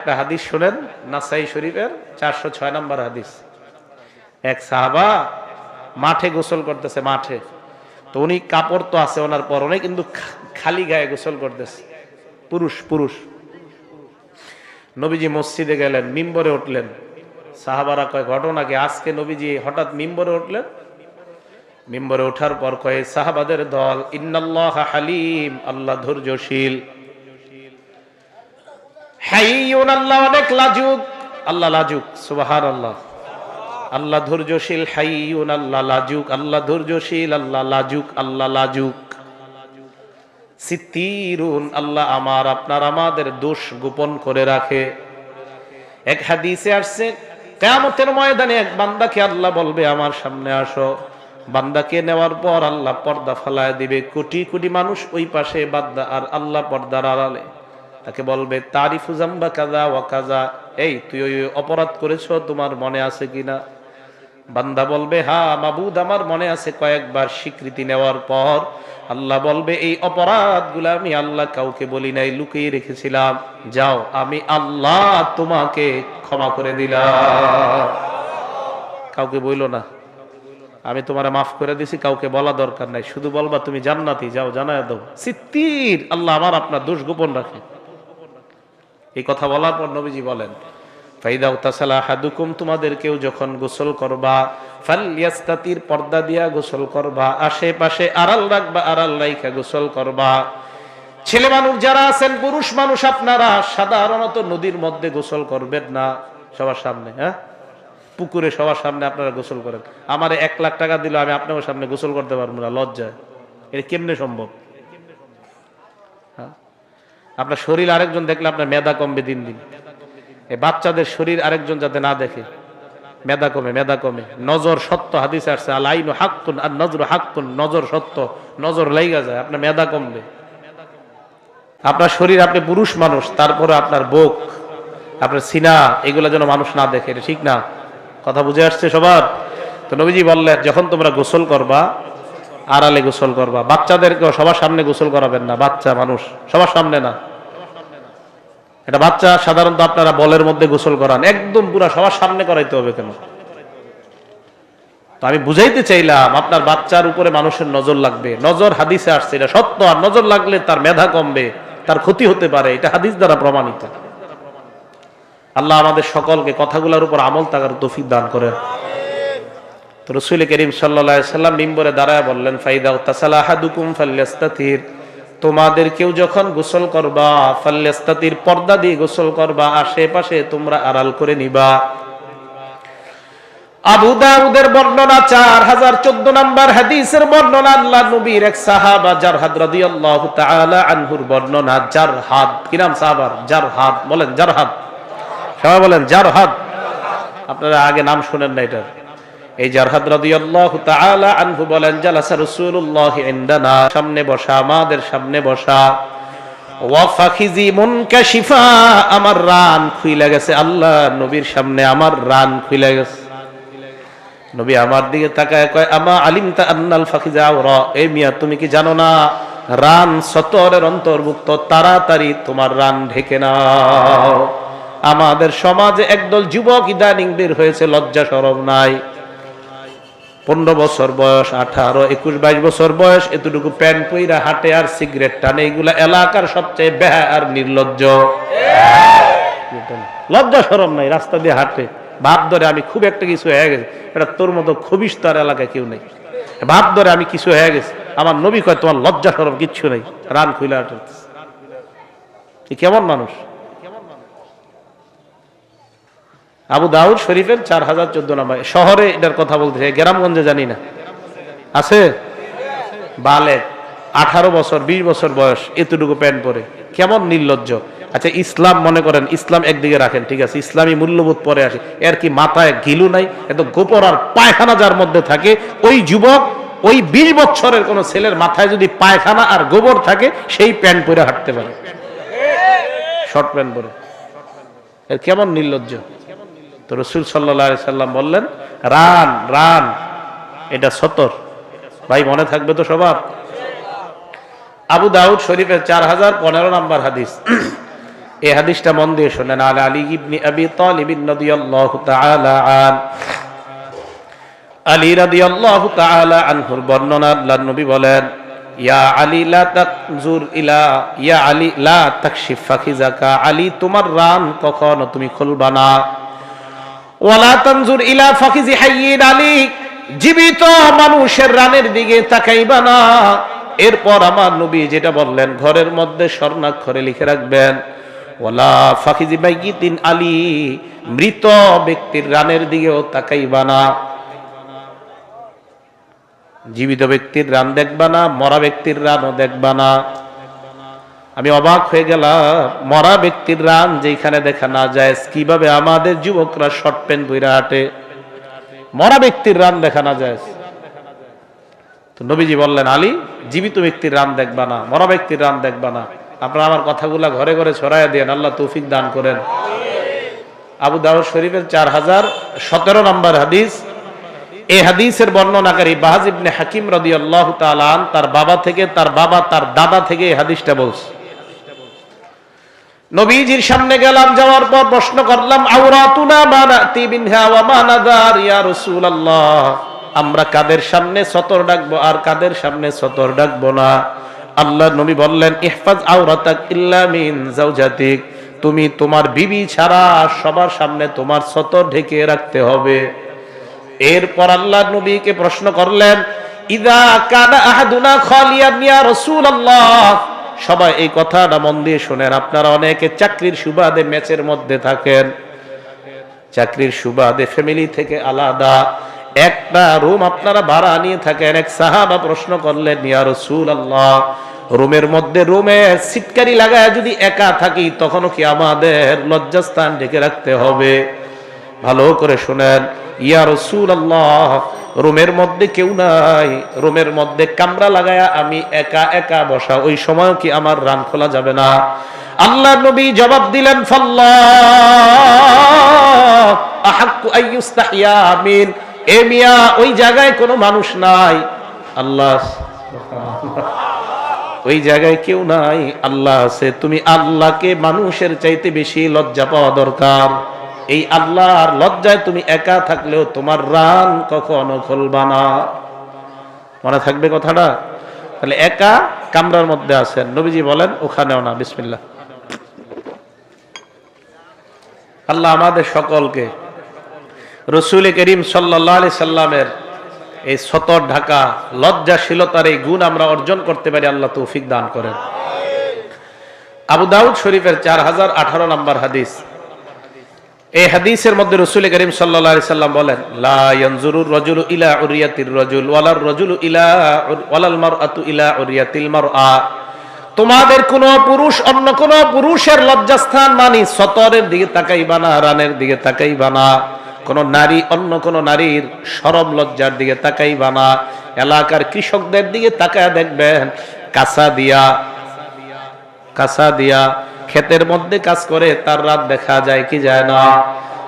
একটা হাদিস শুনেন, নাসাই শরীফের 406 নম্বর হাদিস। এক সাহাবা মাঠে গোসল করতেছে, মাঠে। তো উনি কাপড় তো আছে ওনার পরনে, কিন্তু খালি গায়ে গোসল করতেছে, পুরুষ। নবীজি মসজিদে গেলেন, মিম্বরে উঠলেন। সাহাবারা কয়, ঘটনা কি আজকে নবীজি হঠাৎ মিম্বরে উঠলেন? মিম্বরে ওঠার পর কয় সাহাবাদের দল, ইন্নাল্লাহ হালিম, আল্লাহ ধৈর্যশীল। হাইয়ুন, আল্লাহ অনেক লাজুক, আল্লাহ লাজুক, সুবহানাল্লাহ। আল্লাহ ধৈর্যশীল, হাইয়ুন, আল্লাহ লাজুক, আল্লাহ ধৈর্যশীল, আল্লাহ লাজুক, আল্লাহ লাজুক। সিত্তিরুন, আল্লাহ আমার আপনার আমাদের দোষ গোপন করে রাখে। এক হাদিসে আসছে, কিয়ামতের ময়দানে এক বান্দাকে আল্লাহ বলবে, আমার সামনে আসো। বান্দাকে নেওয়ার পর আল্লাহ পর্দা ফালায় দিবে। কোটি কোটি মানুষ ওই পাশে, বান্দা আর আল্লাহ পর্দার আড়ালে। তাকে বলবে, তারিফু জাম্বা কাজা ওয়া কাজা, এই তুই ওই অপরাধ করেছো, তোমার মনে আছে কিনা? বান্দা বলবে, হ্যাঁ মাবুদ, আমার মনে আছে। কয়েকবার স্বীকৃতি নেওয়ার পর আল্লাহ বলবে, এই অপরাধগুলো আমি আল্লাহ কাউকে বলি নাই, লুকিয়ে রেখেছিলাম। যাও, আমি আল্লাহ তোমাকে ক্ষমা করে দিলাম। কাউকে বইলো না, আমি তোমার মাফ করে দিছি, কাউকে বলা দরকার নাই। শুধু বলবা তুমি জান্নাতি, যাও জানায় দাও। সিত্তির, আল্লাহ আমার আপনার দোষ গোপন রাখে। এই কথা বলার পর নবীজি বলেন, ফাইদা উতাসালা হাদুকুম, তোমাদের কেউ যখন গোসল করবা, ফালইয়াস্তাতির, পর্দা দিয়া গোসল করবা। আশেপাশে আড়াল রাখবা, আড়াল রাইখা গোসল করবা। ছেলে মানুষ যারা আছেন, পুরুষ মানুষ আপনারা সাধারণত নদীর মধ্যে গোসল করবেন না সবার সামনে। হ্যাঁ, পুকুরে সবার সামনে আপনারা গোসল করেন। আমারে 1 লাখ টাকা দিল, আমি আপনার সামনে গোসল করতে পারবো না, লজ্জায়। এটা কেমনে সম্ভব? হ্যাঁ, আপনার শরীর আরেকজন দেখলে আপনার মেধা কমবে দিন দিন। এই বাচ্চাদের শরীর আরেকজন যাতে না দেখে, মেধা কমে। নজর সত্য, হাদিসে আসছে, আল আইনু হাক্কুন আর নজরু হাক্কুন, নজর সত্য, নজর লাইগা যায়, আপনার মেধা কমবে। আপনার শরীর, আপনি পুরুষ মানুষ, তারপরে আপনার বুক, আপনার সিনা, এগুলো যেন মানুষ না দেখে, এটা ঠিক না। কথা বুঝে আসছে সবার? তো নবীজি বললেন, যখন তোমরা গোসল করবা, আড়ালে গোসল করবা। বাচ্চাদেরকেও সবার সামনে গোসল করাবেন না, বাচ্চা মানুষ সবার সামনে না। এটা বাচ্চা সাধারণত আপনারা বলের মধ্যে গোসল করান, একদম পুরা সবার সামনে করাইতে হবে কেন? তো আমি বুঝাইতে চাইলাম, আপনার বাচ্চার উপরে মানুষের নজর লাগবে। নজর হাদিসে আসছে, এটা সত্য। আর নজর লাগলে তার মেধা কমবে, তার ক্ষতি হতে পারে, এটা হাদিস দ্বারা প্রমাণিত। আল্লাহ আমাদের সকলকে কথাগুলোর উপর আমল থাকার তৌফিক দান করেন। তো রাসূল করিম সাল্লাল্লাহু আলাইহি সাল্লাম মিম্বরে দাঁড়ায় বললেন, ফাইদা তাসালা আহাদুকুম ফালইয়াস্তাতির, তোমাদের কেউ যখন গোসল করবা, ফালইয়াস্তাতির, পর্দা দিয়ে গোসল করবা। আশেপাশে তোমরা আড়াল করে নিবা। আবু দাউদের বর্ণনা, 4014 নম্বর হাদিসের বর্ণনা। আল্লাহ নবীর এক সাহাবা জারহাদ রাদিয়াল্লাহু তাআলা আনহুর বর্ণনা। জারহাদ, কি নাম সাহাবার? জারহাদ। বলেন জারহাদ, সবাই বলেন জারহাদ। আপনারা আগে নাম শুনেন না এটার। এই জারহাদ রাদিয়াল্লাহু তাআলা আনহু বলেন, জালাসা রাসূলুল্লাহ ইনদানা, সামনে বসা, আমাদের সামনে বসা। ওয়া ফাখিজি মুনকাশিফা, আমার রান খুইলা গেছে। আল্লাহ নবীর সামনে আমার রান খুইলা গেছে। নবী আমার দিকে তাকায় কয়, আমা আলিমতা আন্নাল ফাখিজা আওরা, এই মিয়া তুমি কি জানো না রান সতরের অন্তর্ভুক্ত? তাড়াতাড়ি তোমার রান ঢেকে নাও। আমাদের সমাজে একদল যুবক ইদানিং বের হয়েছে, লজ্জা শরম নাই। 15 বছর বয়স, 18, 21, 22 বছর বয়স, এতটুকু প্যান্ট পইরা হাঁটে আর সিগারেট টানে। এগুলা এলাকার সবচেয়ে বেহা আর নির্লজ্জ। লজ্জা শরম নাই, রাস্তা দিয়ে হাঁটে, ভাব ধরে আমি খুব একটা কিছু হয়ে গেছে। এটা তোর মতো খবিশ তার এলাকায় কেউ নেই। ভাব ধরে আমি কিছু হয়ে গেছে। আমার নবী কয়, তোমার লজ্জা শরম কিচ্ছু নেই, রান খুইলা হাঁটে। কেমন মানুষ? আবু দাউদ শরীফের 4014 নম্বর। শহরে এটার কথা বলতেছে, গ্রামগঞ্জে জানি না। আছে বালেগ, 18 বছর 20 বছর বয়স, এতটুকু প্যান্ট পরে, কেমন নির্লজ্জ। আচ্ছা, ইসলাম মনে করেন, ইসলাম একদিকে রাখেন, ঠিক আছে, ইসলামী মূল্যবোধ পরে আসে। এর কি মাথায় ঘিলু নাই? এত গোপর আর পায়খানা যার মধ্যে থাকে, ওই যুবক, ওই 20 বছরের কোন ছেলের মাথায় যদি পায়খানা আর গোবর থাকে, সেই প্যান্ট পরে হাঁটতে পারে, শর্ট প্যান্ট পরে। এর কেমন নির্লজ্জ। তো রাসূল সাল্লাল্লাহু আলাইহি সাল্লাম বললেন, রান রান, এটা সতর। ভাই মনে থাকবে তো সবার? আবু দাউদ শরীফের 4015 নম্বর হাদিস। এই হাদিসটা মন দিয়ে শুনেন। আলী ইবনে আবি তালিব রাদিয়াল্লাহু তাআলা আন, আলী রাদিয়াল্লাহু তাআলা আনহুর বর্ণনা, আল্লাহর নবী বলেন, ইয়া আলী লা তাকজুর ইলা, ইয়া আলী লা তাকশিফ ফাখিজাকা, আলী তোমার রান কখনো তুমি খুলবা না। ওয়ালা তানজুর ইলা ফাখিজি হাইয়িন, আলী জীবিত মানুষের রানের দিকে তাকাইবা না। এরপর আমার নবী যেটা বললেন, ঘরের মধ্যে স্বর্ণাক্ষরে লিখে রাখবেন, ওয়ালা ফাখিজি মাইয়িতিন, আলী মৃত ব্যক্তির রানের দিকেও তাকাইবা না। জীবিত ব্যক্তির রান দেখবা না, মরা ব্যক্তির রানও দেখবা না। আমি অবাক হয়ে গেলাম, মরা ব্যক্তির রান যেখানে দেখা না যায়, কিভাবে আমাদের যুবকরা শর্ট প্যান্ট পরে হাঁটে, মরা ব্যক্তির রান দেখা না যায়। তো নবীজি বললেন, আলী জীবিত ব্যক্তির রান দেখবা না, মরা ব্যক্তির রান দেখবা না। আপনারা আমার কথাগুলা ঘরে ঘরে ছড়াইয়া দেন, আল্লাহ তৌফিক দান করেন। আবু দাউদ শরীফের 4017 নম্বর হাদিস। এই হাদিসের বর্ণনাকারী বাহাজ ইবনে হাকিম রাদিয়াল্লাহু তাআলা আন, তার বাবা থেকে, তার বাবা তার দাদা থেকে এই হাদিসটা বলছে। নবীজির সামনে গেলাম, যাওয়ার পর প্রশ্ন করলাম, আওরাতুনা মা নাতি বিনহা ওয়া মা নাযার ইয়া রাসূলুল্লাহ, আমরা কাদের সামনে সতর ডাকবো আর কাদের সামনে সতর ডাকবো না? আল্লাহর নবী বললেন, ইহফাজ আওরাতাক ইল্লা মিন যাওজাতিক, তুমি তোমার বিবি ছাড়া সবার সামনে তোমার সতর ঢেকে রাখতে হবে। এরপর আল্লাহর নবীকে প্রশ্ন করলেন, ইযা কানা আহাদুনা খালিয়ান ইয়া রাসূলুল্লাহ, সবাই এই কথাটা মন দিয়ে শুনেন। আপনারা অনেকে চাকরির সুবাদে ম্যাচের মধ্যে থাকেন, চাকরির সুবাদে ফ্যামিলি থেকে আলাদা একটা রুম আপনারা ভাড়া নিয়ে থাকেন। এক সাহাবা প্রশ্ন করলেন, ইয়া রাসূলুল্লাহ, রুমের মধ্যে রুমে সিটকারি লাগায় যদি একা থাকি, তখনও কি আমাদের লজ্জাস্থান ঢেকে রাখতে হবে? ভালো করে শুনেন, ইয়া রাসূলুল্লাহ, রুমের মধ্যে কেউ নাই, রুমের মধ্যে কামরা লাগায়া আমি একা একা বসা, ওই সময় কি আমার রান খোলা যাবে না? আল্লাহ নবী জবাব দিলেন, ফাল্লাহ আহাক্কু আইয়ুস্তাহিয়া মিন, এ মিয়া ওই জায়গায় কোনো মানুষ নাই, আল্লাহ ওই জায়গায় কেউ নাই, আল্লাহ আছে। তুমি আল্লাহকে মানুষের চাইতে বেশি লজ্জা পাওয়া দরকার। এই আল্লাহর লজ্জায় তুমি একা থাকলেও তোমার রান কখনো খুলবা না। মনে থাকবে কথাটা? তাহলে একা কামরার মধ্যে আছেন, নবীজি বলেন ওখানেও না। বিসমিল্লাহ। আল্লাহ আমাদের সকলকে রাসূল করিম সাল্লাল্লাহু আলাইহি সাল্লামের এই সতর ঢাকা লজ্জাশীলতার এই গুণ আমরা অর্জন করতে পারি, আল্লাহ তৌফিক দান করেন। আবু দাউদ শরীফের 4018 নম্বর হাদিস। এই হাদিসের মধ্যে রাসূল করিম সাল্লাল্লাহু আলাইহি সাল্লাম বলেন, লা ইয়ানজুরুর রাজুলু ইলা উরিয়াতির রাজুল ওয়ালার রাজুলু ইলা ওয়ালাল মারআতু ইলা উরিয়াতিল মারআ, তোমাদের কোন পুরুষ অন্য কোন পুরুষের লজ্জাস্থান মানে সতরের দিকে তাকাইবা না, রানের দিকে তাকাইবা না। কোন নারী অন্য কোন নারীর শরম লজ্জার দিকে তাকাইবা না। এলাকার কৃষকদের দিকে তাকায় দেখবেন, কাঁচা দিয়া ক্ষেতের মধ্যে কাজ করে, তার রাত দেখা যায় কি যায় না?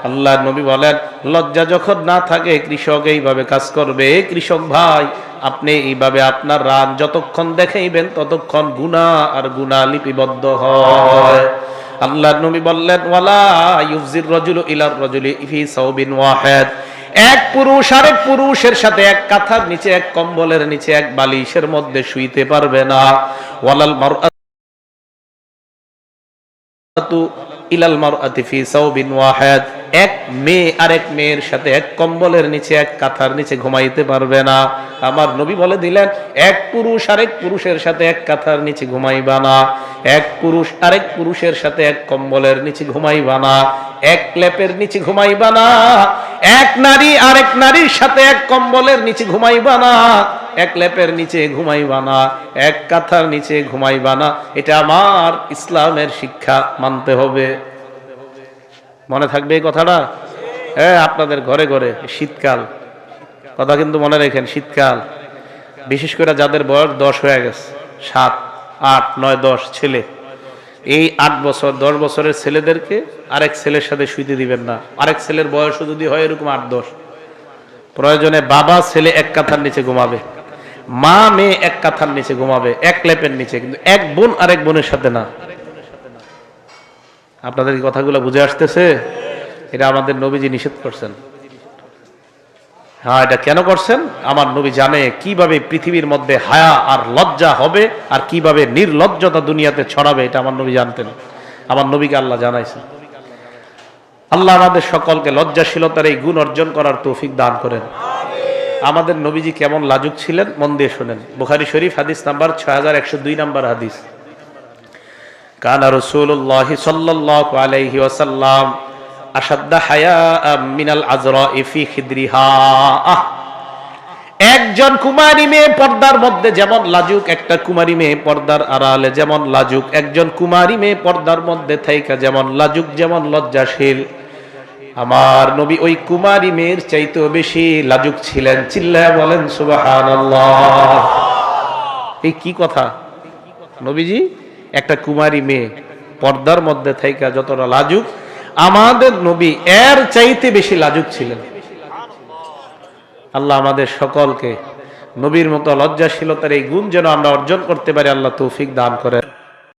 আল্লাহর নবী বলেন, লজ্জা যখন না থাকে কৃষক এইভাবে কাজ করবে। কৃষক ভাই, আপনি এইভাবে আপনার রাত যতক্ষণ দেখাইবেন ততক্ষণ গুনাহ আর গুনাহ লিপিবদ্ধ হয়। আল্লাহর নবী বললেন, ওয়ালা ইউফজির রাজুলু ইলার রাজুলি ফি সাওবিন ওয়াহিদ, এক পুরুষ আরেক পুরুষের সাথে এক কাঁথার নিচে, এক কম্বলের নিচে, এক বালিশের মধ্যে শুইতে পারবে না। ওয়ালাল মারআতু ইলাল মারআতি ফি সাওবিন ওয়াহিদ, এক মেয়ে আরেক মেয়ের সাথে এক কম্বলের নিচে, এক কাঁথার নিচে ঘুমাইতে পারবে না। আমার নবী বলে দিলেন, এক পুরুষ আরেক পুরুষের সাথে এক কাঁথার নিচে ঘুমাইবা না, এক পুরুষ আরেক পুরুষের সাথে এক কম্বলের নিচে ঘুমাইবা না, এক লেপের নিচে ঘুমাইবা না, এক নারী আরেক নারীর সাথে এক কম্বলের নিচে ঘুমাইবা না, এক লেপের নিচে ঘুমাইবা না, এক কাঁথার নিচে ঘুমাইবা না। এটা আমার ইসলামের শিক্ষা, মানতে হবে। মনে থাকবে এই কথাটা? হ্যাঁ, আপনাদের ঘরে ঘরে শীতকাল, কথা কিন্তু মনে রাখেন, শীতকাল বিশেষ করে যাদের বয়স 10 হয়ে গেছে, 7, 8, 9, 10 ছেলে, এই 8 বছর 10 বছরের ছেলেদেরকে আরেক ছেলের সাথে শুইতে দিবেন না। আরেক ছেলের বয়সও যদি হয় এরকম 8-10, প্রয়োজনে বাবা ছেলে এক কাঁথার নিচে ঘুমাবে, মা মেয়ে এক কাঁথার নিচে ঘুমাবে, এক লেপের নিচে, কিন্তু এক বোন আরেক বোনের সাথে না। আপনাদের কি কথাগুলো বুঝে আসতেছে? এটা আমাদের নবীজি নিষেধ করছেন। হ্যাঁ, এটা কেন করছেন? আমার নবী জানে কিভাবে পৃথিবীর মধ্যে হায়া আর লজ্জা হবে আর কিভাবে নির্লজ্জতা দুনিয়াতে ছড়াবে, এটা আমার নবী জানতেন। আমার নবীকে আল্লাহ জানাইছেন। আল্লাহ আমাদের সকলকে লজ্জাশীলতার এই গুণ অর্জন করার তৌফিক দান করেন। আমাদের নবীজি কেমন লাজুক ছিলেন মন দিয়ে শোনেন। বুখারী শরীফ হাদিস নাম্বার 6102 নাম্বার হাদিস। কানা রাসূলুল্লাহ সাল্লাল্লাহু আলাইহি ওয়াসাল্লাম আশাদ্দা হায়াআ মিনাল আযরা'i ফি খিদরিহা। একজন কুমারী মেয়ে পর্দার মধ্যে যেমন লাজুক, একটা কুমারী মেয়ে পর্দার আড়ালে যেমন লাজুক, একজন কুমারী মেয়ে পর্দার মধ্যে থাইকা যেমন লাজুক, যেমন লজ্জাশীল, আমার নবী ওই কুমারী মেয়ের চাইতেও বেশি লাজুক ছিলেন। চিল্লায়া বলেন সুবহানাল্লাহ। এই কি কথা? নবীজি একটা কুমারী মেয়ে পর্দার মধ্যে থাইকা যতটা লাজুক, আমাদের নবী এর চাইতে বেশি লাজুক ছিলেন। আল্লাহ আমাদের সকলকে নবীর মতো লজ্জাশীলতার এই গুণ যেন আমরা অর্জন করতে পারি, আল্লাহ তৌফিক দান করেন।